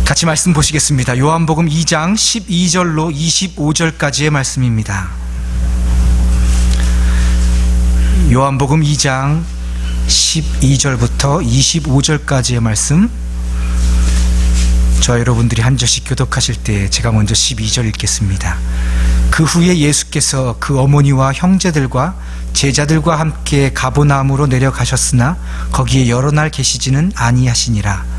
같이 말씀 보시겠습니다. 요한복음 2장 12절로 25절까지의 말씀입니다. 요한복음 2장 12절부터 25절까지의 말씀, 저 여러분들이 한 절씩 교독하실 때 제가 먼저 12절 읽겠습니다. 그 후에 예수께서 그 어머니와 형제들과 제자들과 함께 가버나움으로 내려가셨으나 거기에 여러 날 계시지는 아니하시니라.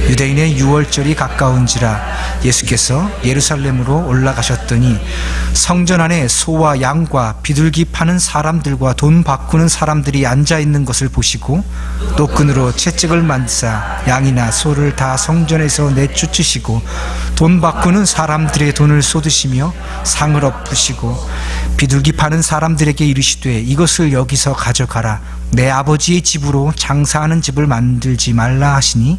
유대인의 유월절이 가까운지라 예수께서 예루살렘으로 올라가셨더니 성전 안에 소와 양과 비둘기 파는 사람들과 돈 바꾸는 사람들이 앉아있는 것을 보시고 노끈으로 채찍을 만드사 양이나 소를 다 성전에서 내쫓으시고 돈 바꾸는 사람들의 돈을 쏟으시며 상을 엎으시고 비둘기 파는 사람들에게 이르시되 이것을 여기서 가져가라. 내 아버지의 집으로 장사하는 집을 만들지 말라 하시니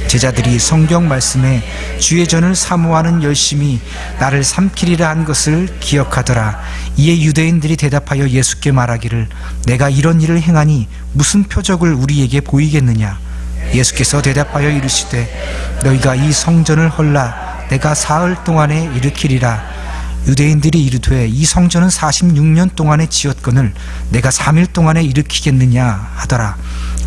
제자들이 성경 말씀에 주의 전을 사모하는 열심히 나를 삼키리라 한 것을 기억하더라. 이에 유대인들이 대답하여 예수께 말하기를 내가 이런 일을 행하니 무슨 표적을 우리에게 보이겠느냐. 예수께서 대답하여 이르시되 너희가 이 성전을 헐라 내가 사흘 동안에 일으키리라. 유대인들이 이르되 이 성전은 46년 동안에 지었거늘 내가 3일 동안에 일으키겠느냐 하더라.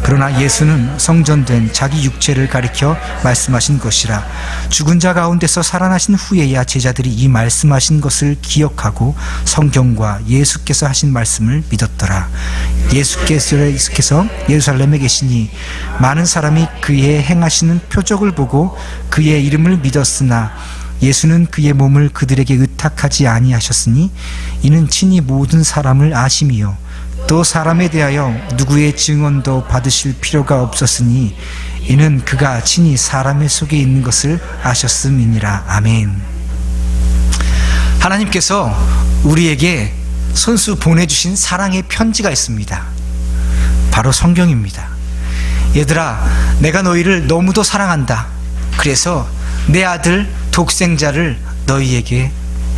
그러나 예수는 성전된 자기 육체를 가리켜 말씀하신 것이라. 죽은 자 가운데서 살아나신 후에야 제자들이 이 말씀하신 것을 기억하고 성경과 예수께서 하신 말씀을 믿었더라. 예수께서 예루살렘에 계시니 많은 사람이 그의 행하시는 표적을 보고 그의 이름을 믿었으나 예수는 그의 몸을 그들에게 의탁하지 아니하셨으니 이는 친히 모든 사람을 아심이요 또 사람에 대하여 누구의 증언도 받으실 필요가 없었으니 이는 그가 친히 사람의 속에 있는 것을 아셨음이니라. 아멘. 하나님께서 우리에게 손수 보내주신 사랑의 편지가 있습니다. 바로 성경입니다. 얘들아, 내가 너희를 너무도 사랑한다. 그래서 내 아들 독생자를 너희에게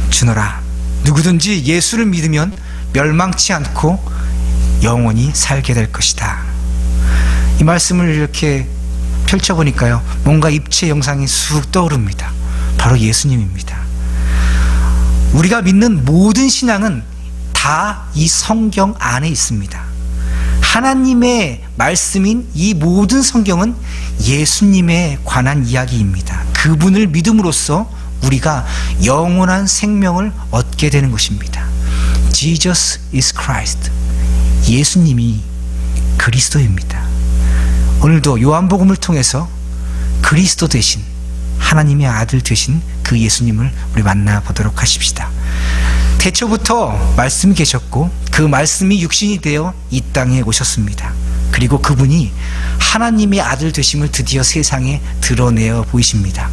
주노라. 누구든지 예수를 믿으면 멸망치 않고 영원히 살게 될 것이다. 이 말씀을 이렇게 펼쳐보니까요, 뭔가 입체 영상이 쑥 떠오릅니다. 바로 예수님입니다. 우리가 믿는 모든 신앙은 다 이 성경 안에 있습니다. 하나님의 말씀인 이 모든 성경은 예수님에 관한 이야기입니다. 그분을 믿음으로써 우리가 영원한 생명을 얻게 되는 것입니다. Jesus is Christ. 예수님이 그리스도입니다. 오늘도 요한복음을 통해서 그리스도 되신 하나님의 아들 되신 그 예수님을 우리 만나보도록 하십시다. 태초부터 말씀이 계셨고 그 말씀이 육신이 되어 이 땅에 오셨습니다. 그리고 그분이 하나님의 아들 되심을 드디어 세상에 드러내어 보이십니다.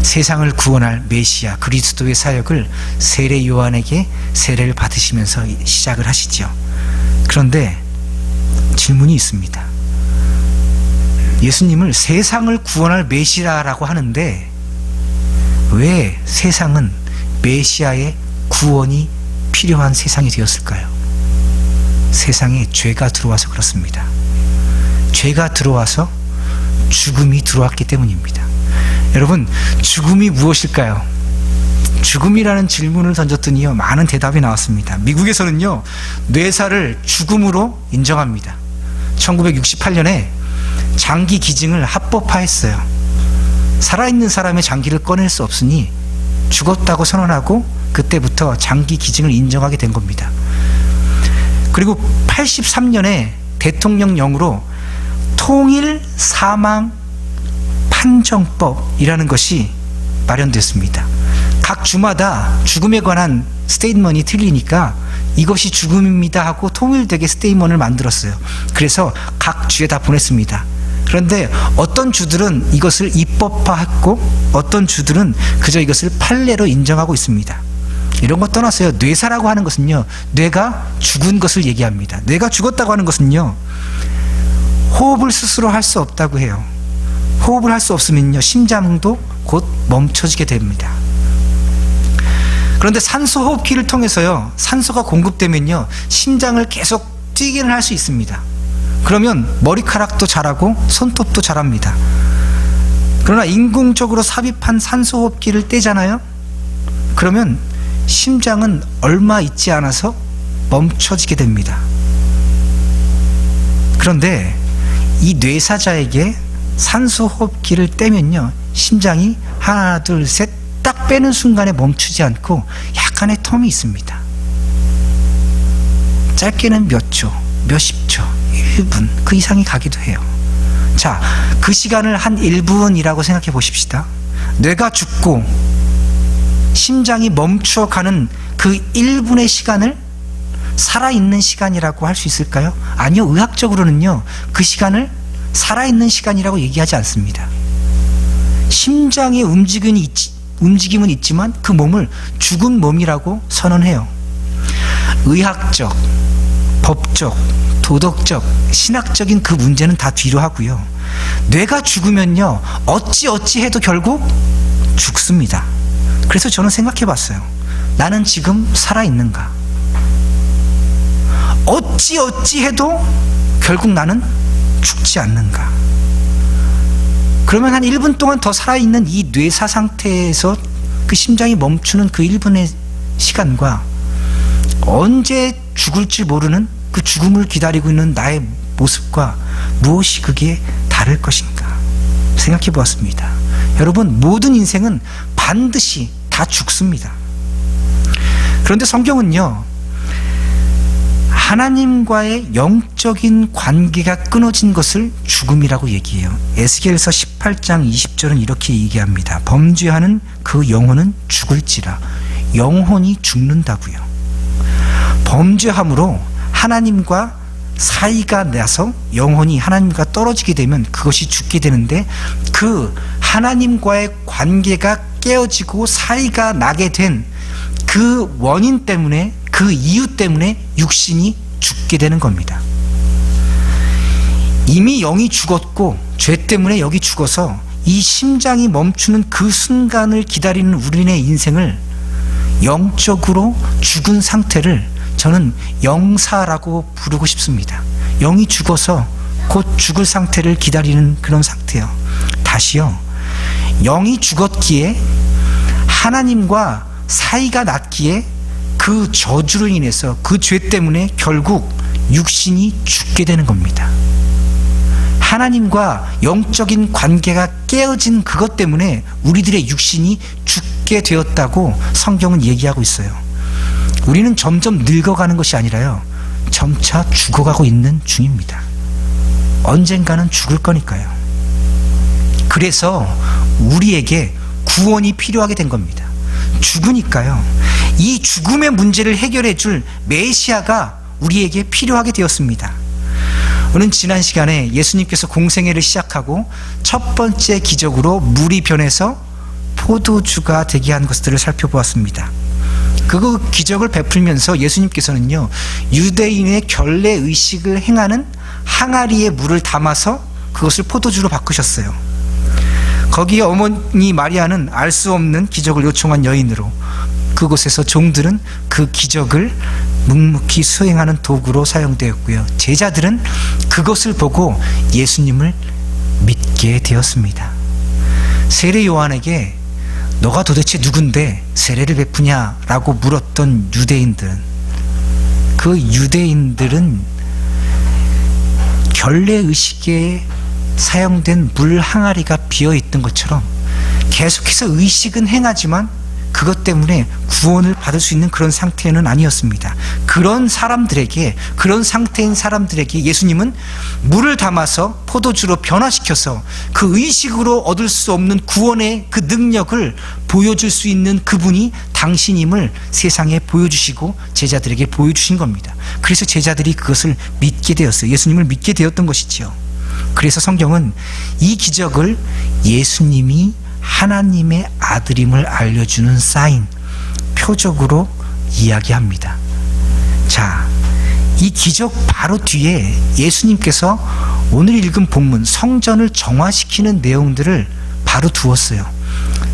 세상을 구원할 메시아 그리스도의 사역을 세례 요한에게 세례를 받으시면서 시작을 하시죠. 그런데 질문이 있습니다. 예수님을 세상을 구원할 메시아라고 하는데 왜 세상은 메시아의 구원이 필요한 세상이 되었을까요? 세상에 죄가 들어와서 그렇습니다. 죄가 들어와서 죽음이 들어왔기 때문입니다. 여러분, 죽음이 무엇일까요? 죽음이라는 질문을 던졌더니요, 많은 대답이 나왔습니다. 미국에서는요, 뇌사를 죽음으로 인정합니다. 1968년에 장기 기증을 합법화했어요. 살아있는 사람의 장기를 꺼낼 수 없으니 죽었다고 선언하고 그때부터 장기 기증을 인정하게 된 겁니다. 그리고 83년에 대통령령으로 통일 사망 판정법이라는 것이 마련됐습니다. 각 주마다 죽음에 관한 스테이트먼이 틀리니까 이것이 죽음입니다 하고 통일되게 스테이트먼을 만들었어요. 그래서 각 주에 다 보냈습니다. 그런데 어떤 주들은 이것을 입법화했고 어떤 주들은 그저 이것을 판례로 인정하고 있습니다. 이런 것 떠나서요, 뇌사라고 하는 것은요, 뇌가 죽은 것을 얘기합니다. 뇌가 죽었다고 하는 것은요, 호흡을 스스로 할 수 없다고 해요. 호흡을 할 수 없으면요, 심장도 곧 멈춰지게 됩니다. 그런데 산소 호흡기를 통해서요, 산소가 공급되면요, 심장을 계속 뛰기는 할 수 있습니다. 그러면 머리카락도 자라고 손톱도 자랍니다. 그러나 인공적으로 삽입한 산소호흡기를 떼잖아요. 그러면 심장은 얼마 있지 않아서 멈춰지게 됩니다. 그런데 이 뇌사자에게 산소호흡기를 떼면요, 심장이 하나 둘 셋 딱 빼는 순간에 멈추지 않고 약간의 텀이 있습니다. 짧게는 몇 초, 몇십 초, 1분 그 이상이 가기도 해요. 자, 그 시간을 한 1분이라고 생각해 보십시다. 뇌가 죽고 심장이 멈춰가는 그 1분의 시간을 살아있는 시간이라고 할 수 있을까요? 아니요. 의학적으로는요, 그 시간을 살아있는 시간이라고 얘기하지 않습니다. 심장의 움직임은 있지만 그 몸을 죽은 몸이라고 선언해요. 의학적, 법적, 도덕적, 신학적인 그 문제는 다 뒤로 하고요. 뇌가 죽으면요, 어찌 해도 결국 죽습니다. 그래서 저는 생각해 봤어요. 나는 지금 살아있는가? 어찌 해도 결국 나는 죽지 않는가? 그러면 한 1분 동안 더 살아있는 이 뇌사 상태에서 그 심장이 멈추는 그 1분의 시간과 언제 죽을지 모르는 그 죽음을 기다리고 있는 나의 모습과 무엇이 그게 다를 것인가 생각해 보았습니다. 여러분, 모든 인생은 반드시 다 죽습니다. 그런데 성경은요, 하나님과의 영적인 관계가 끊어진 것을 죽음이라고 얘기해요. 에스겔서 18장 20절은 이렇게 얘기합니다. 범죄하는 그 영혼은 죽을지라. 영혼이 죽는다고요. 범죄함으로 하나님과 사이가 나서 영혼이 하나님과 떨어지게 되면 그것이 죽게 되는데, 그 하나님과의 관계가 깨어지고 사이가 나게 된 그 원인 때문에, 그 이유 때문에 육신이 죽게 되는 겁니다. 이미 영이 죽었고 죄 때문에 영이 죽어서 이 심장이 멈추는 그 순간을 기다리는 우리의 인생을, 영적으로 죽은 상태를 저는 영사라고 부르고 싶습니다. 영이 죽어서 곧 죽을 상태를 기다리는 그런 상태요. 다시요, 영이 죽었기에 하나님과 사이가 났기에 그 저주로 인해서, 그 죄 때문에 결국 육신이 죽게 되는 겁니다. 하나님과 영적인 관계가 깨어진 그것 때문에 우리들의 육신이 죽게 되었다고 성경은 얘기하고 있어요. 우리는 점점 늙어가는 것이 아니라요, 점차 죽어가고 있는 중입니다. 언젠가는 죽을 거니까요. 그래서 우리에게 구원이 필요하게 된 겁니다. 죽으니까요, 이 죽음의 문제를 해결해 줄 메시아가 우리에게 필요하게 되었습니다. 오늘 지난 시간에 예수님께서 공생애를 시작하고 첫 번째 기적으로 물이 변해서 포도주가 되게 한 것들을 살펴보았습니다. 그 기적을 베풀면서 예수님께서는요, 유대인의 결례 의식을 행하는 항아리에 물을 담아서 그것을 포도주로 바꾸셨어요. 거기에 어머니 마리아는 알 수 없는 기적을 요청한 여인으로, 그곳에서 종들은 그 기적을 묵묵히 수행하는 도구로 사용되었고요, 제자들은 그것을 보고 예수님을 믿게 되었습니다. 세례 요한에게 너가 도대체 누군데 세례를 베푸냐라고 물었던 유대인들은, 그 유대인들은 결례의식에 사용된 물 항아리가 비어있던 것처럼 계속해서 의식은 행하지만 그것 때문에 구원을 받을 수 있는 그런 상태는 아니었습니다. 그런 사람들에게, 그런 상태인 사람들에게 예수님은 물을 담아서 포도주로 변화시켜서 그 의식으로 얻을 수 없는 구원의 그 능력을 보여줄 수 있는 그분이 당신임을 세상에 보여주시고 제자들에게 보여주신 겁니다. 그래서 제자들이 그것을 믿게 되었어요. 예수님을 믿게 되었던 것이지요. 그래서 성경은 이 기적을 예수님이 하나님의 아들임을 알려주는 사인, 표적으로 이야기합니다. 자, 이 기적 바로 뒤에 예수님께서 오늘 읽은 본문 성전을 정화시키는 내용들을 바로 두었어요.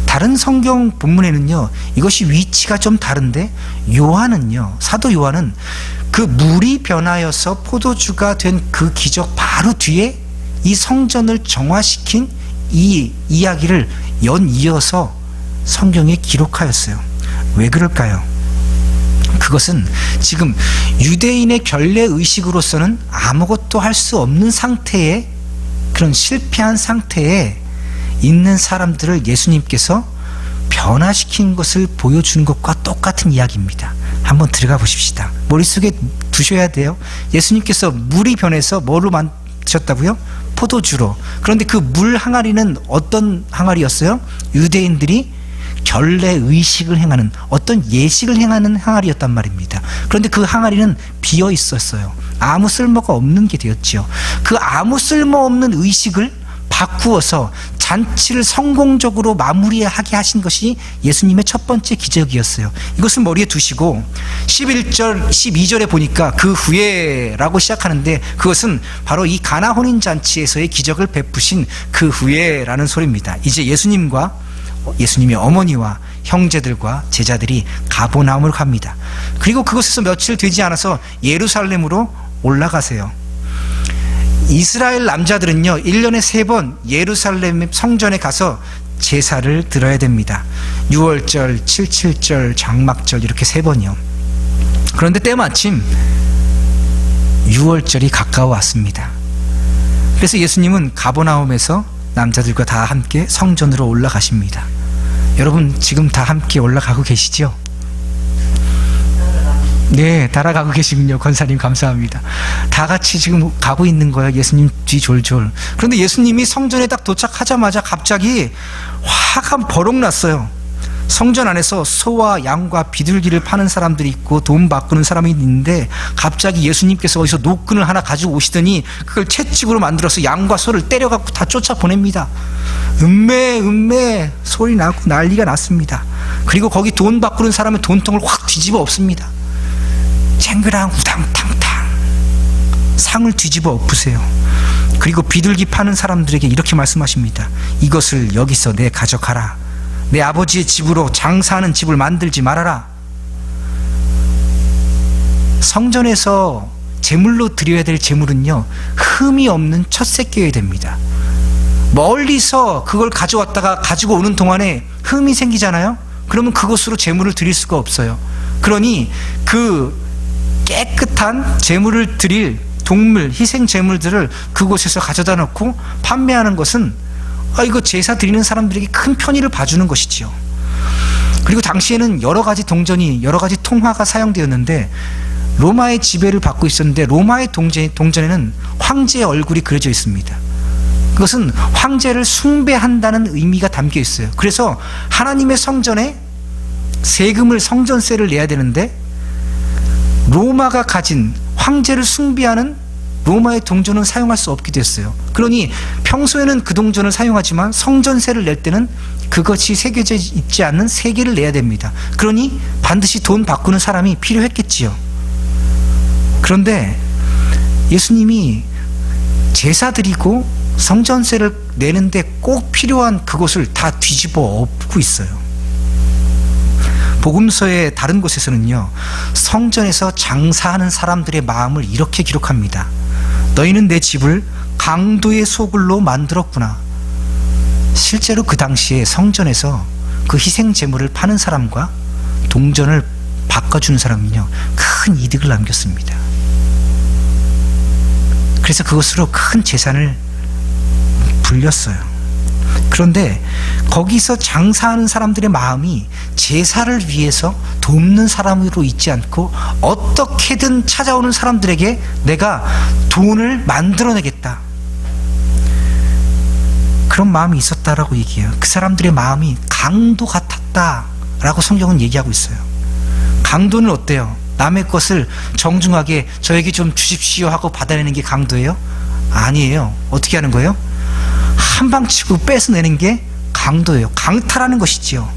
다른 성경 본문에는요, 이것이 위치가 좀 다른데, 요한은요, 사도 요한은 그 물이 변하여서 포도주가 된 그 기적 바로 뒤에 이 성전을 정화시킨 이 이야기를 연이어서 성경에 기록하였어요. 왜 그럴까요? 그것은 지금 유대인의 결례의식으로서는 아무것도 할 수 없는 상태에, 그런 실패한 상태에 있는 사람들을 예수님께서 변화시킨 것을 보여주는 것과 똑같은 이야기입니다. 한번 들어가 보십시다. 머릿속에 두셔야 돼요. 예수님께서 물이 변해서 뭐로 만드셨다고요? 포도주로. 그런데 그 물 항아리는 어떤 항아리였어요? 유대인들이 결례의식을 행하는, 어떤 예식을 행하는 항아리였단 말입니다. 그런데 그 항아리는 비어 있었어요. 아무 쓸모가 없는 게 되었지요. 그 아무 쓸모없는 의식을 바꾸어서 잔치를 성공적으로 마무리하게 하신 것이 예수님의 첫 번째 기적이었어요. 이것을 머리에 두시고 11절, 12절에 보니까 그 후에라고 시작하는데, 그것은 바로 이 가나 혼인잔치에서의 기적을 베푸신 그 후에라는 소리입니다. 이제 예수님의 어머니와 형제들과 제자들이 가버나움을 갑니다. 그리고 그곳에서 며칠 되지 않아서 예루살렘으로 올라가세요. 이스라엘 남자들은요, 1년에 3번 예루살렘 성전에 가서 제사를 드려야 됩니다. 6월절, 77절, 장막절 이렇게 3번이요. 그런데 때마침 6월절이 가까워 왔습니다. 그래서 예수님은 가버나움에서 남자들과 다 함께 성전으로 올라가십니다. 여러분 지금 다 함께 올라가고 계시죠? 네, 따라가고 계시군요. 권사님 감사합니다. 다 같이 지금 가고 있는 거예요. 예수님 뒤 졸졸. 그런데 예수님이 성전에 딱 도착하자마자 갑자기 화가 버럭 났어요. 성전 안에서 소와 양과 비둘기를 파는 사람들이 있고 돈 바꾸는 사람이 있는데, 갑자기 예수님께서 어디서 노끈을 하나 가지고 오시더니 그걸 채찍으로 만들어서 양과 소를 때려갖고 다 쫓아보냅니다. 음메 소리 나고 난리가 났습니다. 그리고 거기 돈 바꾸는 사람의 돈통을 확 뒤집어 엎습니다. 쟁그랑 우당탕탕 상을 뒤집어 엎으세요. 그리고 비둘기 파는 사람들에게 이렇게 말씀하십니다. 이것을 여기서 내 가져가라. 내 아버지의 집으로 장사하는 집을 만들지 말아라. 성전에서 제물로 드려야 될 제물은요, 흠이 없는 첫 새끼여야 됩니다. 멀리서 그걸 가져왔다가 가지고 오는 동안에 흠이 생기잖아요. 그러면 그것으로 제물을 드릴 수가 없어요. 그러니 그 깨끗한 제물을 드릴 동물, 희생 제물들을 그곳에서 가져다 놓고 판매하는 것은 이거 제사 드리는 사람들에게 큰 편의를 봐주는 것이지요. 그리고 당시에는 여러 가지 동전이, 여러 가지 통화가 사용되었는데, 로마의 지배를 받고 있었는데 로마의 동전에는 황제의 얼굴이 그려져 있습니다. 그것은 황제를 숭배한다는 의미가 담겨 있어요. 그래서 하나님의 성전에 세금을, 성전세를 내야 되는데, 로마가 가진 황제를 숭배하는 로마의 동전은 사용할 수 없게 됐어요. 그러니 평소에는 그 동전을 사용하지만 성전세를 낼 때는 그것이 새겨져 있지 않는 세계를 내야 됩니다. 그러니 반드시 돈 바꾸는 사람이 필요했겠지요. 그런데 예수님이 제사 드리고 성전세를 내는데 꼭 필요한 그것을 다 뒤집어 엎고 있어요. 복음서의 다른 곳에서는요, 성전에서 장사하는 사람들의 마음을 이렇게 기록합니다. 너희는 내 집을 강도의 소굴로 만들었구나. 실제로 그 당시에 성전에서 그 희생 제물을 파는 사람과 동전을 바꿔주는 사람은요, 큰 이득을 남겼습니다. 그래서 그것으로 큰 재산을 불렸어요. 그런데 거기서 장사하는 사람들의 마음이 제사를 위해서 돕는 사람으로 있지 않고, 어떻게든 찾아오는 사람들에게 내가 돈을 만들어내겠다, 그런 마음이 있었다라고 얘기해요. 그 사람들의 마음이 강도 같았다라고 성경은 얘기하고 있어요. 강도는 어때요? 남의 것을 정중하게 저에게 좀 주십시오 하고 받아내는 게 강도예요? 아니에요. 어떻게 하는 거예요? 한방 치고 뺏어내는 게 강도예요. 강탈하는 것이지요.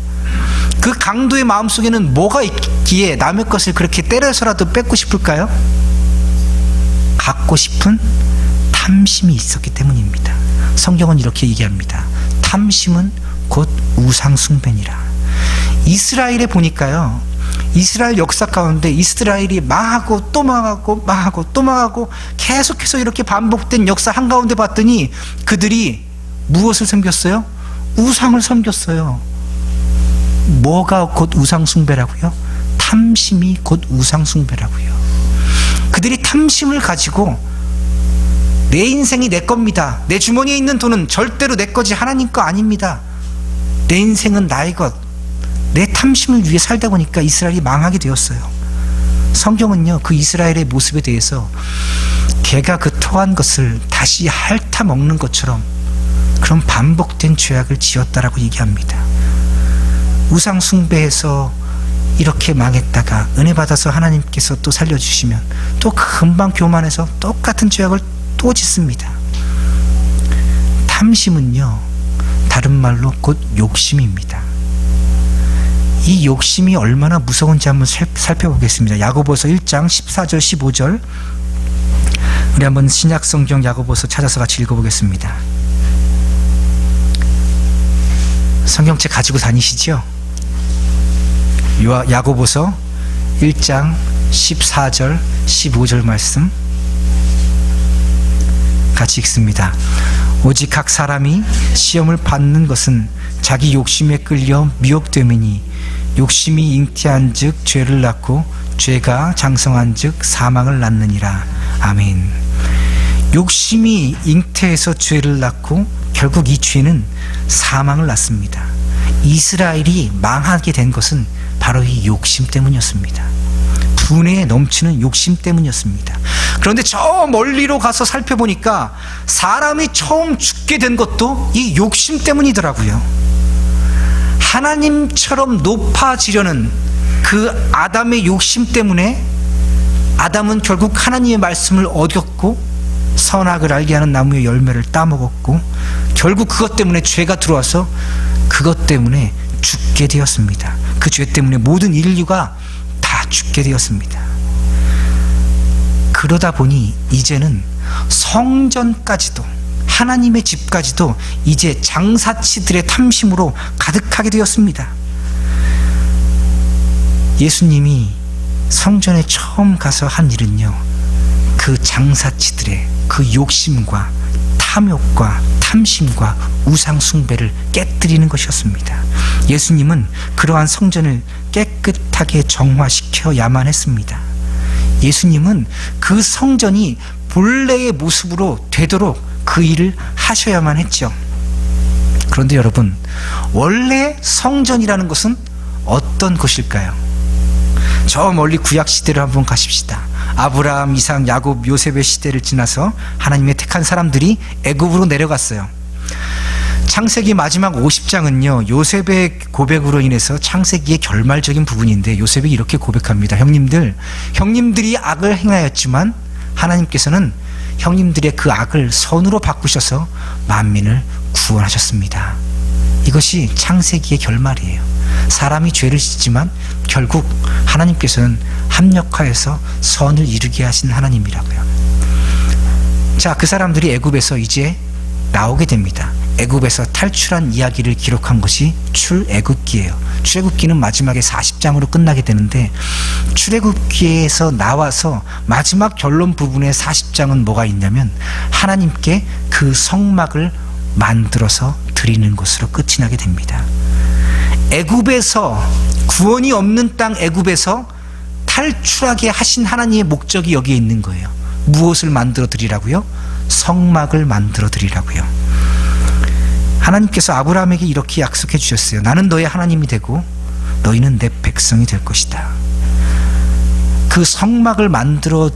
그 강도의 마음속에는 뭐가 있기에 남의 것을 그렇게 때려서라도 뺏고 싶을까요? 갖고 싶은 탐심이 있었기 때문입니다. 성경은 이렇게 얘기합니다. 탐심은 곧 우상숭배니라. 이스라엘에 보니까요, 이스라엘 역사 가운데 이스라엘이 망하고 또 망하고 망하고 또 망하고 계속해서 이렇게 반복된 역사 한가운데 봤더니 그들이 무엇을 섬겼어요? 우상을 섬겼어요. 뭐가 곧 우상 숭배라고요? 탐심이 곧 우상 숭배라고요. 그들이 탐심을 가지고 내 인생이 내 겁니다. 내 주머니에 있는 돈은 절대로 내 거지 하나님 거 아닙니다. 내 인생은 나의 것. 내 탐심을 위해 살다 보니까 이스라엘이 망하게 되었어요. 성경은요, 그 이스라엘의 모습에 대해서 개가 그 토한 것을 다시 핥아 먹는 것처럼 그런 반복된 죄악을 지었다라고 얘기합니다. 우상 숭배해서 이렇게 망했다가 은혜 받아서 하나님께서 또 살려주시면 또 금방 교만해서 똑같은 죄악을 또 짓습니다. 탐심은요, 다른 말로 곧 욕심입니다. 이 욕심이 얼마나 무서운지 한번 살펴보겠습니다. 야고보서 1장 14절 15절 우리 한번 신약성경 야고보서 찾아서 같이 읽어보겠습니다. 성경책 가지고 다니시죠? 야고보서 1장 14절 15절 말씀 같이 읽습니다. 오직 각 사람이 시험을 받는 것은 자기 욕심에 끌려 미혹됨이니 욕심이 잉태한 즉 죄를 낳고 죄가 장성한 즉 사망을 낳느니라. 아멘. 욕심이 잉태해서 죄를 낳고 결국 이 죄는 사망을 낳습니다. 이스라엘이 망하게 된 것은 바로 이 욕심 때문이었습니다. 분에 넘치는 욕심 때문이었습니다. 그런데 저 멀리로 가서 살펴보니까 사람이 처음 죽게 된 것도 이 욕심 때문이더라고요. 하나님처럼 높아지려는 그 아담의 욕심 때문에 아담은 결국 하나님의 말씀을 어겼고 선악을 알게 하는 나무의 열매를 따먹었고 결국 그것 때문에 죄가 들어와서 그것 때문에 죽게 되었습니다. 그 죄 때문에 모든 인류가 다 죽게 되었습니다. 그러다 보니 이제는 성전까지도 하나님의 집까지도 이제 장사치들의 탐심으로 가득하게 되었습니다. 예수님이 성전에 처음 가서 한 일은요, 그 장사치들의 그 욕심과 탐욕과 탐심과 우상 숭배를 깨뜨리는 것이었습니다. 예수님은 그러한 성전을 깨끗하게 정화시켜야만 했습니다. 예수님은 그 성전이 본래의 모습으로 되도록 그 일을 하셔야만 했죠. 그런데 여러분, 원래 성전이라는 것은 어떤 것일까요? 저 멀리 구약 시대를 한번 가십시다. 아브라함, 이삭, 야곱, 요셉의 시대를 지나서 하나님의 택한 사람들이 애굽으로 내려갔어요. 창세기 마지막 50장은요 요셉의 고백으로 인해서 창세기의 결말적인 부분인데, 요셉이 이렇게 고백합니다. 형님들이 악을 행하였지만 하나님께서는 형님들의 그 악을 선으로 바꾸셔서 만민을 구원하셨습니다. 이것이 창세기의 결말이에요. 사람이 죄를 짓지만 결국 하나님께서는 합력하여서 선을 이루게 하신 하나님이라고요. 자, 그 사람들이 애굽에서 이제 나오게 됩니다. 애굽에서 탈출한 이야기를 기록한 것이 출애굽기예요. 출애굽기는 마지막에 40장으로 끝나게 되는데, 출애굽기에서 나와서 마지막 결론 부분의 40장은 뭐가 있냐면 하나님께 그 성막을 만들어서 드리는 것으로 끝이 나게 됩니다. 애굽에서, 구원이 없는 땅 애굽에서 탈출하게 하신 하나님의 목적이 여기에 있는 거예요. 무엇을 만들어 드리라고요? 성막을 만들어 드리라고요. 하나님께서 아브라함에게 이렇게 약속해 주셨어요. 나는 너의 하나님이 되고 너희는 내 백성이 될 것이다. 그 성막을 만들어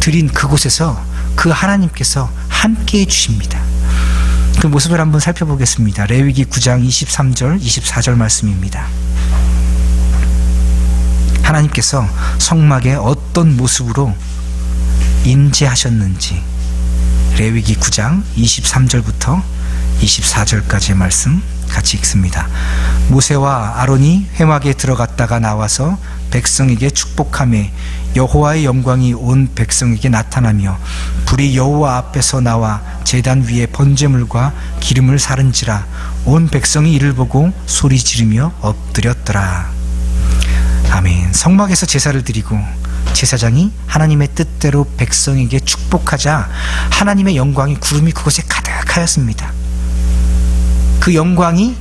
드린 그곳에서 그 하나님께서 함께해 주십니다. 그 모습을 한번 살펴보겠습니다. 레위기 9장 23절 24절 말씀입니다. 하나님께서 성막에 어떤 모습으로 임재하셨는지, 레위기 9장 23절부터 24절까지의 말씀 같이 읽습니다. 모세와 아론이 회막에 들어갔다가 나와서 백성에게 축복하며 여호와의 영광이 온 백성에게 나타나며 불이 여호와 앞에서 나와 제단 위에 번제물과 기름을 사른지라 온 백성이 이를 보고 소리 지르며 엎드렸더라. 아멘. 성막에서 제사를 드리고 제사장이 하나님의 뜻대로 백성에게 축복하자 하나님의 영광이 구름이 그곳에 가득하였습니다. 그 영광이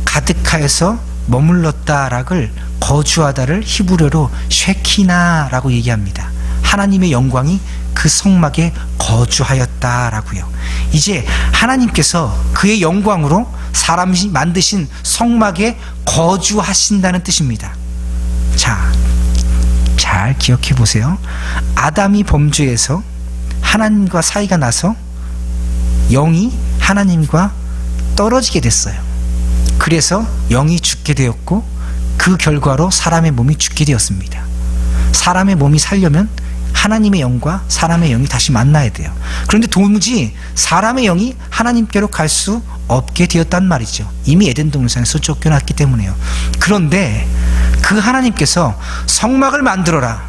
가득하여서 머물렀다락을 거주하다를 히브리어로 쉐키나라고 얘기합니다. 하나님의 영광이 그 성막에 거주하였다라고요. 이제 하나님께서 그의 영광으로 사람이 만드신 성막에 거주하신다는 뜻입니다. 자, 잘 기억해 보세요. 아담이 범죄해서 하나님과 사이가 나서 영이 하나님과 떨어지게 됐어요. 그래서 영이 죽게 되었고 그 결과로 사람의 몸이 죽게 되었습니다. 사람의 몸이 살려면 하나님의 영과 사람의 영이 다시 만나야 돼요. 그런데 도무지 사람의 영이 하나님께로 갈 수 없게 되었단 말이죠. 이미 에덴 동산에서 쫓겨났기 때문에요. 그런데 그 하나님께서 성막을 만들어라.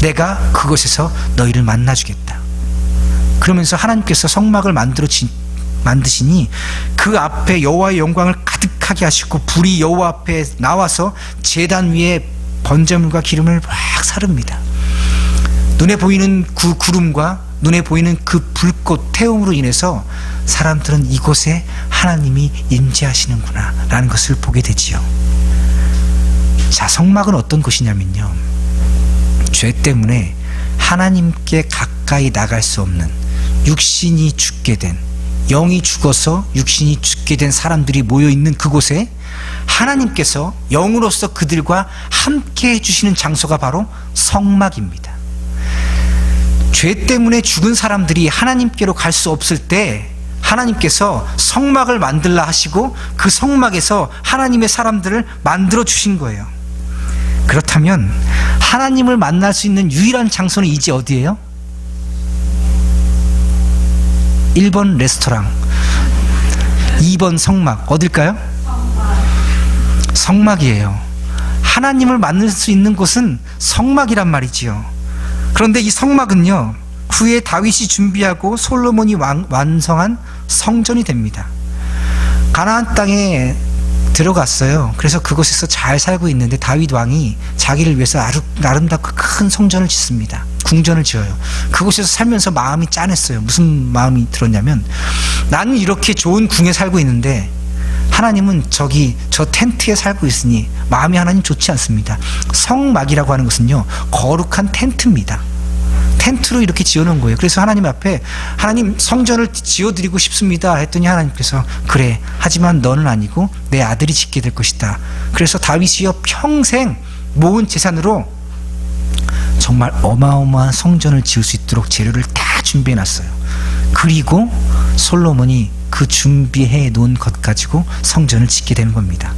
내가 그곳에서 너희를 만나주겠다. 그러면서 하나님께서 성막을 만드시니 그 앞에 여호와의 영광을 가득하게 하시고 불이 여호와 앞에 나와서 제단 위에 번제물과 기름을 막 사릅니다. 눈에 보이는 그 구름과 눈에 보이는 그 불꽃 태움으로 인해서 사람들은 이곳에 하나님이 임재하시는구나 라는 것을 보게 되지요. 자, 성막은 어떤 곳이냐면요, 죄 때문에 하나님께 가까이 나갈 수 없는, 육신이 죽게 된, 영이 죽어서 육신이 죽게 된 사람들이 모여있는 그곳에 하나님께서 영으로서 그들과 함께 해주시는 장소가 바로 성막입니다. 죄 때문에 죽은 사람들이 하나님께로 갈 수 없을 때 하나님께서 성막을 만들라 하시고 그 성막에서 하나님의 사람들을 만들어 주신 거예요. 그렇다면 하나님을 만날 수 있는 유일한 장소는 이제 어디예요? 1번 레스토랑, 2번 성막, 어딜까요? 성막이에요. 하나님을 만날 수 있는 곳은 성막이란 말이지요. 그런데 이 성막은요, 후에 다윗이 준비하고 솔로몬이 완성한 성전이 됩니다. 가나안 땅에 들어갔어요. 그래서 그곳에서 잘 살고 있는데 다윗 왕이 자기를 위해서 아름답고 큰 성전을 짓습니다. 궁전을 지어요. 그곳에서 살면서 마음이 짠했어요. 무슨 마음이 들었냐면, 나는 이렇게 좋은 궁에 살고 있는데 하나님은 저 텐트에 살고 있으니 마음이 하나님 좋지 않습니다. 성막이라고 하는 것은요, 거룩한 텐트입니다. 텐트로 이렇게 지어놓은 거예요. 그래서 하나님 앞에, 하나님 성전을 지어드리고 싶습니다 했더니 하나님께서, 그래, 하지만 너는 아니고 내 아들이 짓게 될 것이다. 그래서 다윗이요, 평생 모은 재산으로 정말 어마어마한 성전을 지을 수 있도록 재료를 다 준비해 놨어요. 그리고 솔로몬이 그 준비해 놓은 것 가지고 성전을 짓게 되는 겁니다.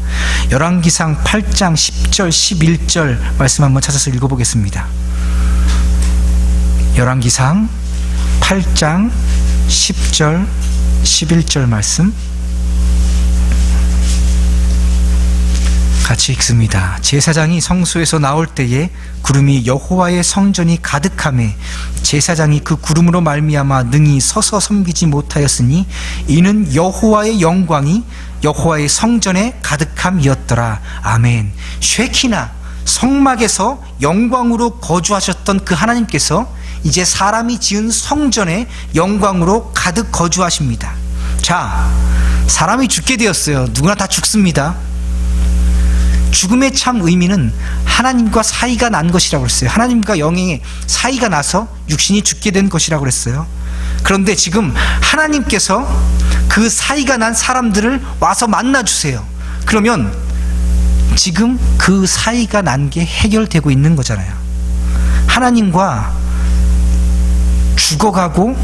열왕기상 8장 10절 11절 말씀 한번 찾아서 읽어보겠습니다. 열왕기상 8장 10절 11절 말씀 같이 읽습니다. 제사장이 성소에서 나올 때에 구름이 여호와의 성전이 가득하매 제사장이 그 구름으로 말미암아 능히 서서 섬기지 못하였으니 이는 여호와의 영광이 여호와의 성전에 가득함이었더라. 아멘. 쉐키나, 성막에서 영광으로 거주하셨던 그 하나님께서 이제 사람이 지은 성전에 영광으로 가득 거주하십니다. 자, 사람이 죽게 되었어요. 누구나 다 죽습니다. 죽음의 참 의미는 하나님과 사이가 난 것이라고 그랬어요. 하나님과 영의 사이가 나서 육신이 죽게 된 것이라고 그랬어요. 그런데 지금 하나님께서 그 사이가 난 사람들을 와서 만나주세요. 그러면 지금 그 사이가 난 게 해결되고 있는 거잖아요. 하나님과 죽어가고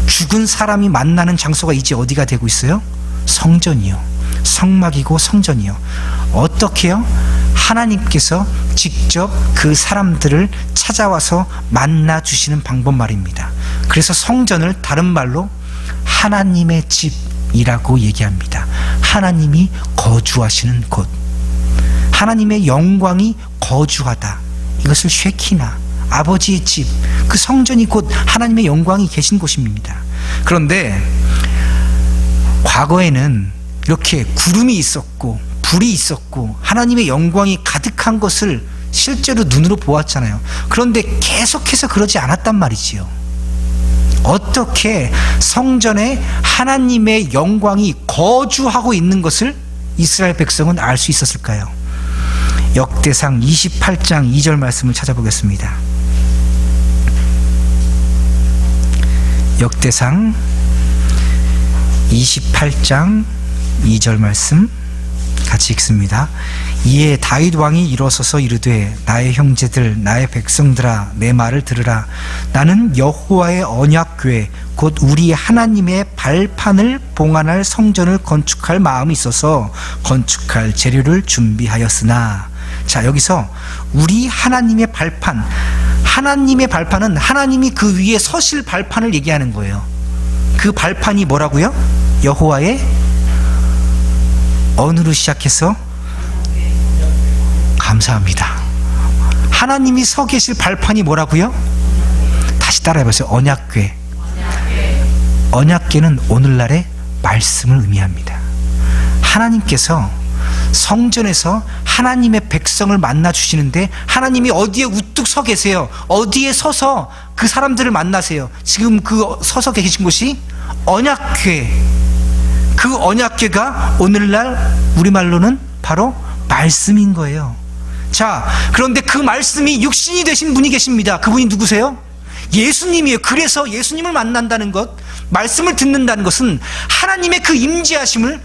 죽은 사람이 만나는 장소가 이제 어디가 되고 있어요? 성전이요. 성막이고 성전이요. 어떻게요? 하나님께서 직접 그 사람들을 찾아와서 만나주시는 방법 말입니다. 그래서 성전을 다른 말로 하나님의 집이라고 얘기합니다. 하나님이 거주하시는 곳, 하나님의 영광이 거주하다, 이것을 쉐키나, 아버지의 집, 그 성전이 곧 하나님의 영광이 계신 곳입니다. 그런데 과거에는 이렇게 구름이 있었고 불이 있었고 하나님의 영광이 가득한 것을 실제로 눈으로 보았잖아요. 그런데 계속해서 그러지 않았단 말이지요. 어떻게 성전에 하나님의 영광이 거주하고 있는 것을 이스라엘 백성은 알 수 있었을까요? 역대상 28장 2절 말씀을 찾아보겠습니다. 역대상 28장 2절 말씀 같이 읽습니다. 이에 다윗 왕이 일어서서 이르되 나의 형제들 나의 백성들아 내 말을 들으라. 나는 여호와의 언약궤 곧 우리 하나님의 발판을 봉안할 성전을 건축할 마음이 있어서 건축할 재료를 준비하였으나. 자, 여기서 우리 하나님의 발판, 하나님의 발판은 하나님이 그 위에 서실 발판을 얘기하는 거예요. 그 발판이 뭐라고요? 여호와의 어느로 시작해서 감사합니다. 하나님이 서 계실 발판이 뭐라고요? 다시 따라해보세요. 언약궤. 언약궤는 오늘날의 말씀을 의미합니다. 하나님께서 성전에서 하나님의 백성을 만나 주시는데 하나님이 어디에 우뚝 서 계세요? 어디에 서서 그 사람들을 만나세요? 지금 그 서서 계신 곳이 언약궤. 그 언약궤가 오늘날 우리말로는 바로 말씀인 거예요. 자, 그런데 그 말씀이 육신이 되신 분이 계십니다. 그분이 누구세요? 예수님이에요. 그래서 예수님을 만난다는 것, 말씀을 듣는다는 것은 하나님의 그 임재하심을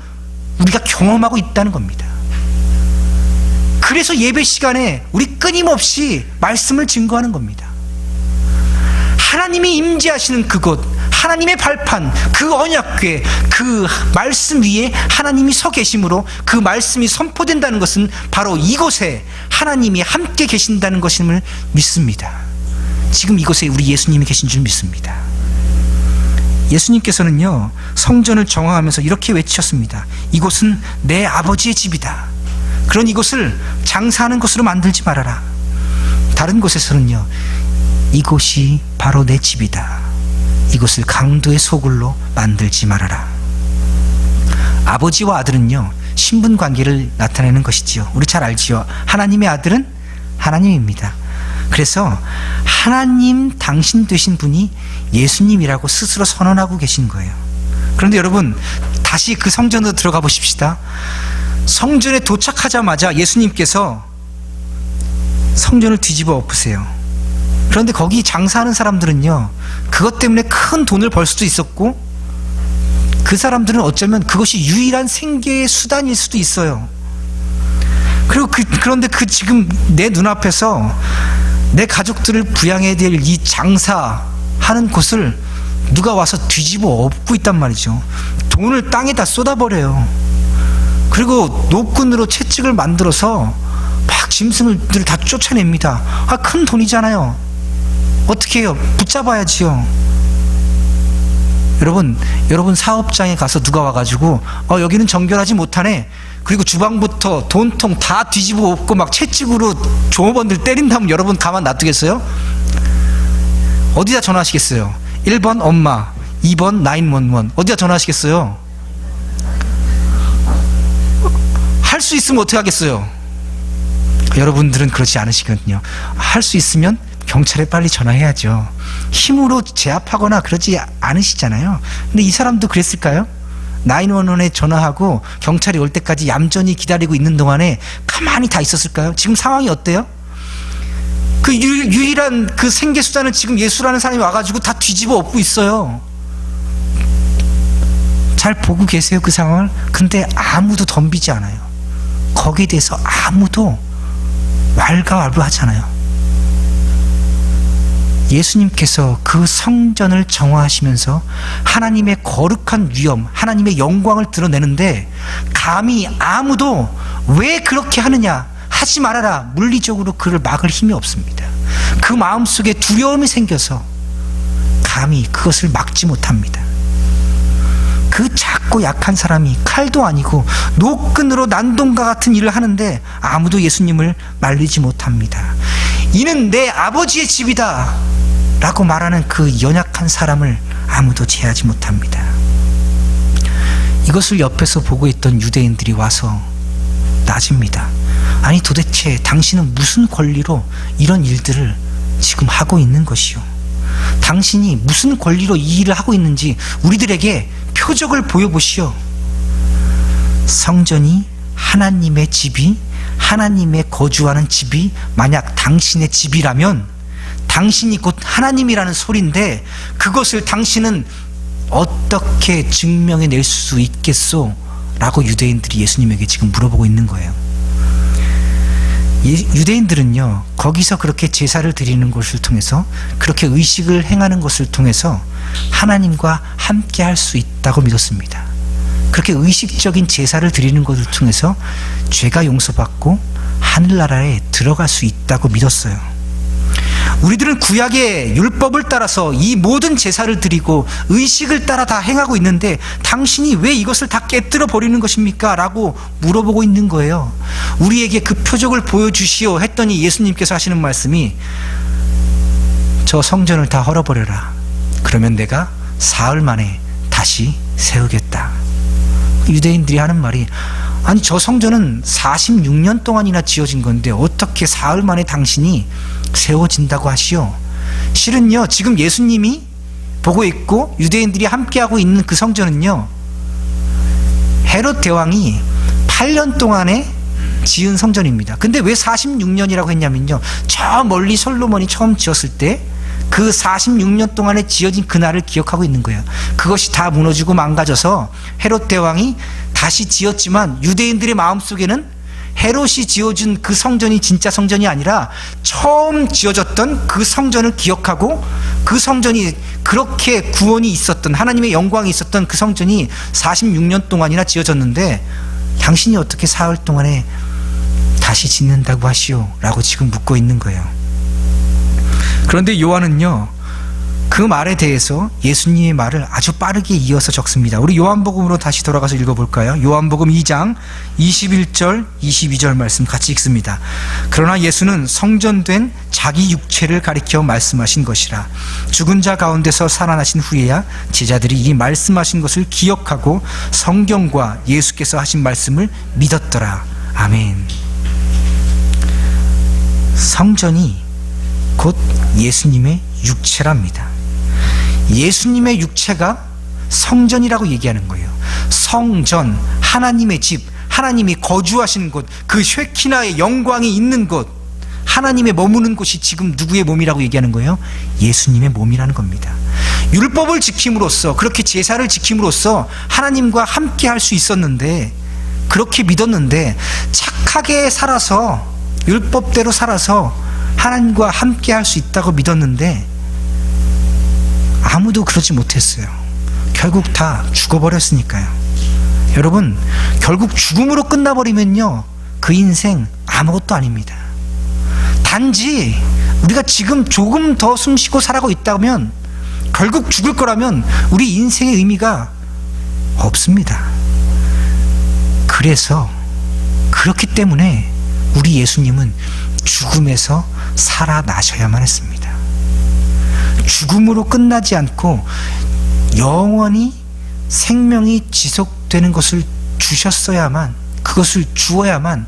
우리가 경험하고 있다는 겁니다. 그래서 예배 시간에 우리 끊임없이 말씀을 증거하는 겁니다. 하나님이 임재하시는 그곳, 하나님의 발판, 그 언약궤, 그 말씀 위에 하나님이 서 계심으로 그 말씀이 선포된다는 것은 바로 이곳에 하나님이 함께 계신다는 것임을 믿습니다. 지금 이곳에 우리 예수님이 계신 줄 믿습니다. 예수님께서는요, 성전을 정화하면서 이렇게 외치셨습니다. 이곳은 내 아버지의 집이다. 그런 이곳을 장사하는 곳으로 만들지 말아라. 다른 곳에서는요, 이곳이 바로 내 집이다. 이곳을 강도의 소굴로 만들지 말아라. 아버지와 아들은요, 신분 관계를 나타내는 것이지요. 우리 잘 알지요. 하나님의 아들은 하나님입니다. 그래서 하나님 당신 되신 분이 예수님이라고 스스로 선언하고 계신 거예요. 그런데 여러분, 다시 그 성전으로 들어가 보십시다. 성전에 도착하자마자 예수님께서 성전을 뒤집어 엎으세요. 그런데 거기 장사하는 사람들은요, 그것 때문에 큰 돈을 벌 수도 있었고, 그 사람들은 어쩌면 그것이 유일한 생계의 수단일 수도 있어요. 그리고 그런데 지금 내 눈앞에서 내 가족들을 부양해야 될 이 장사하는 곳을 누가 와서 뒤집어 엎고 있단 말이죠. 돈을 땅에다 쏟아버려요. 그리고 노끈으로 채찍을 만들어서 막 짐승들을 다 쫓아냅니다. 큰 돈이잖아요. 어떻게 해요? 붙잡아야지요. 여러분 사업장에 가서 누가 와가지고 여기는 정결하지 못하네. 그리고 주방부터 돈통 다 뒤집어 엎고 막 채찍으로 종업원들 때린다면 여러분 가만 놔두겠어요? 어디다 전화하시겠어요? 1번 엄마, 2번 911. 어디다 전화하시겠어요? 할 수 있으면 어떻게 하겠어요? 여러분들은 그렇지 않으시거든요. 할 수 있으면 경찰에 빨리 전화해야죠. 힘으로 제압하거나 그러지 않으시잖아요. 근데 이 사람도 그랬을까요? 911에 전화하고 경찰이 올 때까지 얌전히 기다리고 있는 동안에 가만히 다 있었을까요? 지금 상황이 어때요? 그 유일한 그 생계수단을 지금 예수라는 사람이 와가지고 다 뒤집어 엎고 있어요. 잘 보고 계세요, 그 상황을? 근데 아무도 덤비지 않아요. 거기에 대해서 아무도 왈가왈부하잖아요. 예수님께서 그 성전을 정화하시면서 하나님의 거룩한 위엄, 하나님의 영광을 드러내는데 감히 아무도 왜 그렇게 하느냐, 하지 말아라, 물리적으로 그를 막을 힘이 없습니다. 그 마음속에 두려움이 생겨서 감히 그것을 막지 못합니다. 그 작고 약한 사람이 칼도 아니고 노끈으로 난동과 같은 일을 하는데 아무도 예수님을 말리지 못합니다. 이는 내 아버지의 집이다 라고 말하는 그 연약한 사람을 아무도 제하지 못합니다. 이것을 옆에서 보고 있던 유대인들이 와서 따집니다. 아니 도대체 당신은 무슨 권리로 이런 일들을 지금 하고 있는 것이요? 당신이 무슨 권리로 이 일을 하고 있는지 우리들에게 표적을 보여보시오. 성전이 하나님의 집이, 하나님의 거주하는 집이 만약 당신의 집이라면 당신이 곧 하나님이라는 소리인데 그것을 당신은 어떻게 증명해낼 수 있겠소? 라고 유대인들이 예수님에게 지금 물어보고 있는 거예요. 유대인들은요, 거기서 그렇게 제사를 드리는 것을 통해서, 그렇게 의식을 행하는 것을 통해서 하나님과 함께 할 수 있다고 믿었습니다. 그렇게 의식적인 제사를 드리는 것을 통해서 죄가 용서받고 하늘나라에 들어갈 수 있다고 믿었어요. 우리들은 구약의 율법을 따라서 이 모든 제사를 드리고 의식을 따라 다 행하고 있는데 당신이 왜 이것을 다 깨뜨려 버리는 것입니까? 라고 물어보고 있는 거예요. 우리에게 그 표적을 보여주시오 했더니 예수님께서 하시는 말씀이 저 성전을 다 헐어버려라. 그러면 내가 사흘 만에 다시 세우겠다. 유대인들이 하는 말이, 아니 저 성전은 46년 동안이나 지어진 건데 어떻게 사흘 만에 당신이 세워진다고 하시오? 실은요, 지금 예수님이 보고 있고 유대인들이 함께하고 있는 그 성전은요, 헤롯 대왕이 8년 동안에 지은 성전입니다. 근데 왜 46년이라고 했냐면요, 저 멀리 솔로몬이 처음 지었을 때 그 46년 동안에 지어진 그날을 기억하고 있는 거예요. 그것이 다 무너지고 망가져서 헤롯 대왕이 다시 지었지만 유대인들의 마음속에는 헤롯이 지어준 그 성전이 진짜 성전이 아니라 처음 지어졌던 그 성전을 기억하고, 그 성전이 그렇게 구원이 있었던, 하나님의 영광이 있었던 그 성전이 46년 동안이나 지어졌는데 당신이 어떻게 사흘 동안에 다시 짓는다고 하시오? 라고 지금 묻고 있는 거예요. 그런데 요한은요, 그 말에 대해서 예수님의 말을 아주 빠르게 이어서 적습니다. 우리 요한복음으로 다시 돌아가서 읽어볼까요? 요한복음 2장 21절 22절 말씀 같이 읽습니다. 그러나 예수는 성전된 자기 육체를 가리켜 말씀하신 것이라. 죽은 자 가운데서 살아나신 후에야 제자들이 이 말씀하신 것을 기억하고 성경과 예수께서 하신 말씀을 믿었더라. 아멘. 성전이 곧 예수님의 육체랍니다. 예수님의 육체가 성전이라고 얘기하는 거예요. 성전, 하나님의 집, 하나님이 거주하시는 곳, 그 쉐키나의 영광이 있는 곳, 하나님의 머무는 곳이 지금 누구의 몸이라고 얘기하는 거예요? 예수님의 몸이라는 겁니다. 율법을 지킴으로써, 그렇게 제사를 지킴으로써 하나님과 함께 할 수 있었는데, 그렇게 믿었는데 착하게 살아서, 율법대로 살아서 하나님과 함께 할 수 있다고 믿었는데 아무도 그러지 못했어요. 결국 다 죽어버렸으니까요. 여러분, 결국 죽음으로 끝나버리면요, 그 인생 아무것도 아닙니다. 단지 우리가 지금 조금 더 숨쉬고 살아가고 있다면, 결국 죽을 거라면 우리 인생의 의미가 없습니다. 그래서, 그렇기 때문에 우리 예수님은 죽음에서 살아나셔야만 했습니다. 죽음으로 끝나지 않고 영원히 생명이 지속되는 것을 주셨어야만, 그것을 주어야만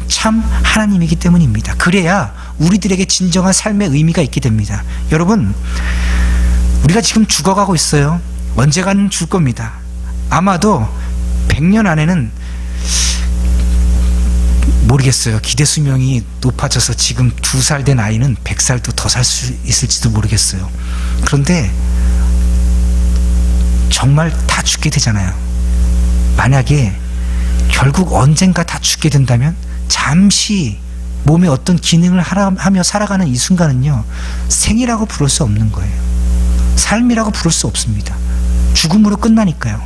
참 하나님이기 때문입니다. 그래야 우리들에게 진정한 삶의 의미가 있게 됩니다. 여러분, 우리가 지금 죽어가고 있어요. 언젠가는 죽을 겁니다. 아마도 100년 안에는 모르겠어요. 기대 수명이 높아져서 지금 2살 된 아이는 100살도 더 살 수 있을지도 모르겠어요. 그런데 정말 다 죽게 되잖아요. 만약에 결국 언젠가 다 죽게 된다면 잠시 몸에 어떤 기능을 하며 살아가는 이 순간은요, 생이라고 부를 수 없는 거예요. 삶이라고 부를 수 없습니다. 죽음으로 끝나니까요.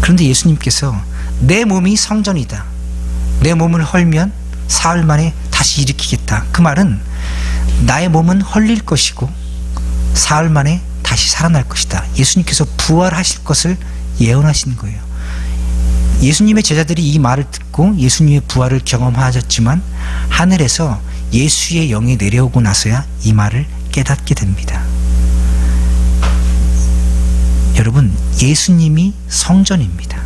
그런데 예수님께서 내 몸이 성전이다, 내 몸을 헐면 사흘 만에 다시 일으키겠다. 그 말은 나의 몸은 헐릴 것이고 사흘 만에 다시 살아날 것이다. 예수님께서 부활하실 것을 예언하신 거예요. 예수님의 제자들이 이 말을 듣고 예수님의 부활을 경험하셨지만 하늘에서 예수의 영이 내려오고 나서야 이 말을 깨닫게 됩니다. 여러분, 예수님이 성전입니다.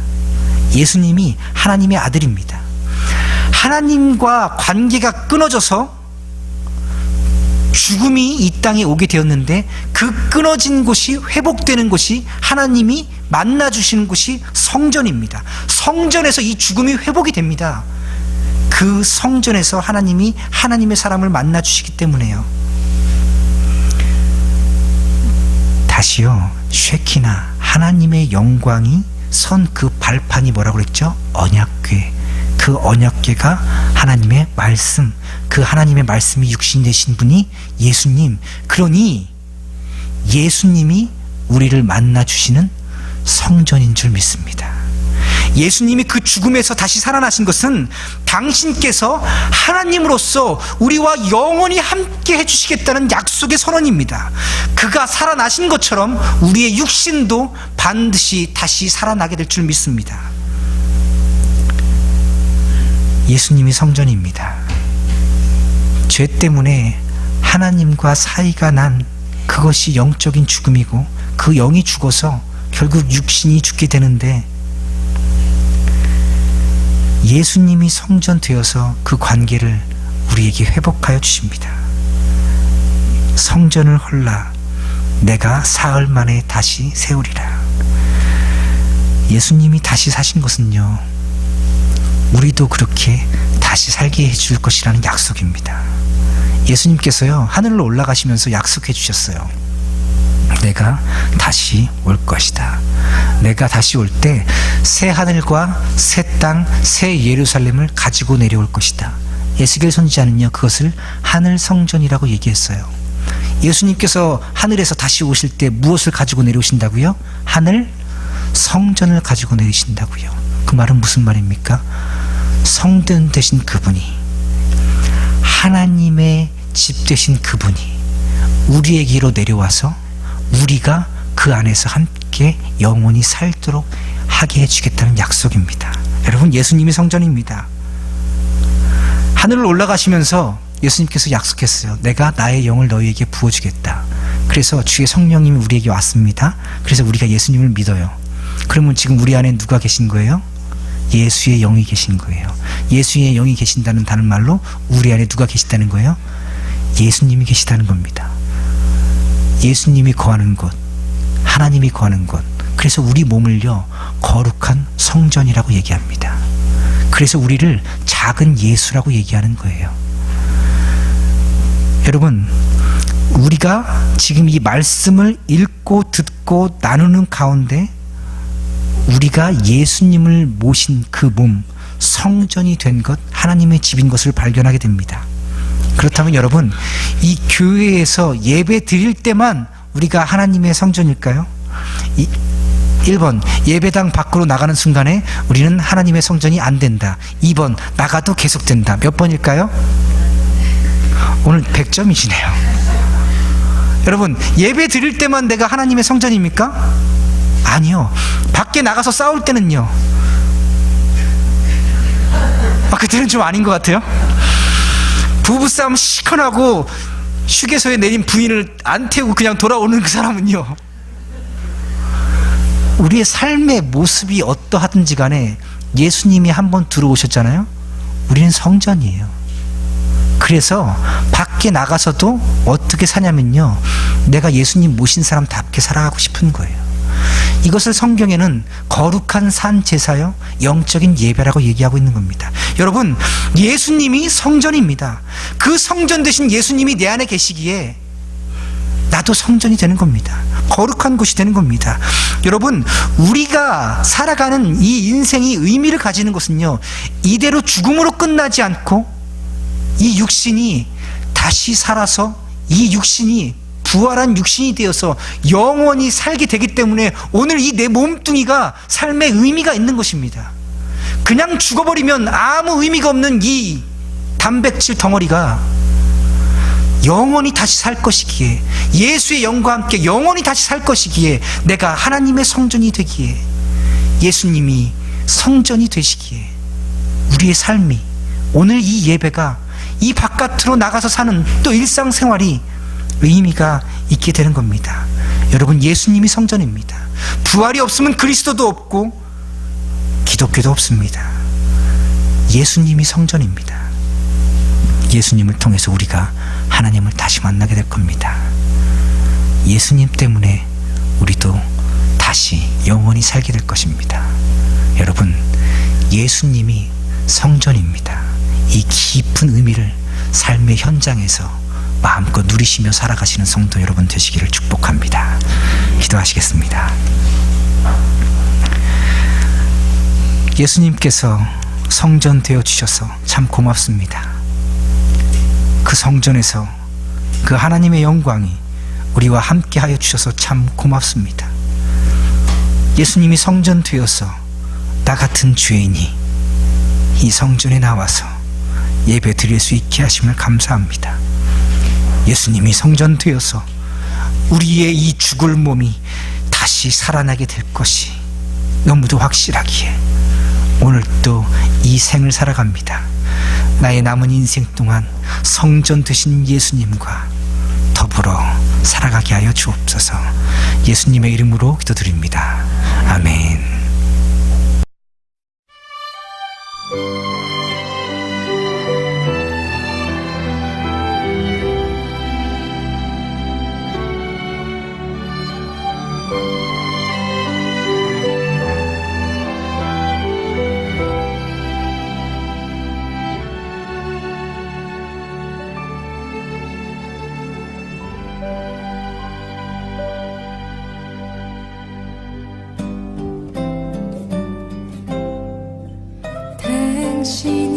예수님이 하나님의 아들입니다. 하나님과 관계가 끊어져서 죽음이 이 땅에 오게 되었는데 그 끊어진 곳이 회복되는 곳이 하나님이 만나주시는 곳이 성전입니다. 성전에서 이 죽음이 회복이 됩니다. 그 성전에서 하나님이 하나님의 사람을 만나주시기 때문에요. 다시요, 쉐키나 하나님의 영광이 선 그 발판이 뭐라고 그랬죠? 언약궤. 그 언약궤가 하나님의 말씀, 그 하나님의 말씀이 육신 되신 분이 예수님. 그러니 예수님이 우리를 만나주시는 성전인 줄 믿습니다. 예수님이 그 죽음에서 다시 살아나신 것은 당신께서 하나님으로서 우리와 영원히 함께 해주시겠다는 약속의 선언입니다. 그가 살아나신 것처럼 우리의 육신도 반드시 다시 살아나게 될 줄 믿습니다. 예수님이 성전입니다. 죄 때문에 하나님과 사이가 난 그것이 영적인 죽음이고, 그 영이 죽어서 결국 육신이 죽게 되는데, 예수님이 성전 되어서 그 관계를 우리에게 회복하여 주십니다. 성전을 헐라 내가 사흘 만에 다시 세우리라. 예수님이 다시 사신 것은요, 우리도 그렇게 다시 살게 해줄 것이라는 약속입니다. 예수님께서요, 하늘로 올라가시면서 약속해 주셨어요. 내가 다시 올 것이다. 내가 다시 올 때 새 하늘과 새 땅, 새 예루살렘을 가지고 내려올 것이다. 에스겔 선지자는요, 그것을 하늘 성전이라고 얘기했어요. 예수님께서 하늘에서 다시 오실 때 무엇을 가지고 내려오신다고요? 하늘 성전을 가지고 내리신다고요. 그 말은 무슨 말입니까? 성전 되신 그분이, 하나님의 집 되신 그분이 우리에게로 내려와서 우리가 그 안에서 함께 영원히 살도록 하게 해주겠다는 약속입니다. 여러분, 예수님이 성전입니다. 하늘로 올라가시면서 예수님께서 약속했어요. 내가 나의 영을 너희에게 부어주겠다. 그래서 주의 성령님이 우리에게 왔습니다. 그래서 우리가 예수님을 믿어요. 그러면 지금 우리 안에 누가 계신 거예요? 예수의 영이 계신 거예요. 예수의 영이 계신다는 다른 말로 우리 안에 누가 계시다는 거예요? 예수님이 계시다는 겁니다. 예수님이 거하는 곳, 하나님이 거하는 곳. 그래서 우리 몸을요, 거룩한 성전이라고 얘기합니다. 그래서 우리를 작은 예수라고 얘기하는 거예요. 여러분, 우리가 지금 이 말씀을 읽고 듣고 나누는 가운데 우리가 예수님을 모신 그 몸, 성전이 된 것, 하나님의 집인 것을 발견하게 됩니다. 그렇다면 여러분, 이 교회에서 예배 드릴 때만 우리가 하나님의 성전일까요? 1번, 예배당 밖으로 나가는 순간에 우리는 하나님의 성전이 안 된다. 2번, 나가도 계속된다. 몇 번일까요? 오늘 100점이시네요. 여러분, 예배 드릴 때만 내가 하나님의 성전입니까? 아니요. 밖에 나가서 싸울 때는요, 그때는 좀 아닌 것 같아요. 부부싸움 시커나고 휴게소에 내린 부인을 안 태우고 그냥 돌아오는 그 사람은요, 우리의 삶의 모습이 어떠하든지 간에 예수님이 한번 들어오셨잖아요. 우리는 성전이에요. 그래서 밖에 나가서도 어떻게 사냐면요, 내가 예수님 모신 사람답게 살아가고 싶은 거예요. 이것을 성경에는 거룩한 산 제사요, 영적인 예배라고 얘기하고 있는 겁니다. 여러분, 예수님이 성전입니다. 그 성전 되신 예수님이 내 안에 계시기에 나도 성전이 되는 겁니다. 거룩한 곳이 되는 겁니다. 여러분, 우리가 살아가는 이 인생이 의미를 가지는 것은요, 이대로 죽음으로 끝나지 않고 이 육신이 다시 살아서 이 육신이 부활한 육신이 되어서 영원히 살게 되기 때문에 오늘 이 내 몸뚱이가 삶의 의미가 있는 것입니다. 그냥 죽어버리면 아무 의미가 없는 이 단백질 덩어리가 영원히 다시 살 것이기에, 예수의 영과 함께 영원히 다시 살 것이기에, 내가 하나님의 성전이 되기에, 예수님이 성전이 되시기에, 우리의 삶이, 오늘 이 예배가 이 바깥으로 나가서 사는 또 일상생활이 의미가 있게 되는 겁니다. 여러분, 예수님이 성전입니다. 부활이 없으면 그리스도도 없고 기독교도 없습니다. 예수님이 성전입니다. 예수님을 통해서 우리가 하나님을 다시 만나게 될 겁니다. 예수님 때문에 우리도 다시 영원히 살게 될 것입니다. 여러분, 예수님이 성전입니다. 이 깊은 의미를 삶의 현장에서 마음껏 누리시며 살아가시는 성도 여러분 되시기를 축복합니다. 기도하시겠습니다. 예수님께서 성전 되어 주셔서 참 고맙습니다. 그 성전에서 그 하나님의 영광이 우리와 함께 하여 주셔서 참 고맙습니다. 예수님이 성전 되어서 나 같은 죄인이 이 성전에 나와서 예배 드릴 수 있게 하심을 감사합니다. 예수님이 성전 되어서 우리의 이 죽을 몸이 다시 살아나게 될 것이 너무도 확실하기에 오늘도 이 생을 살아갑니다. 나의 남은 인생 동안 성전 되신 예수님과 더불어 살아가게 하여 주옵소서. 예수님의 이름으로 기도드립니다. 아멘. 당신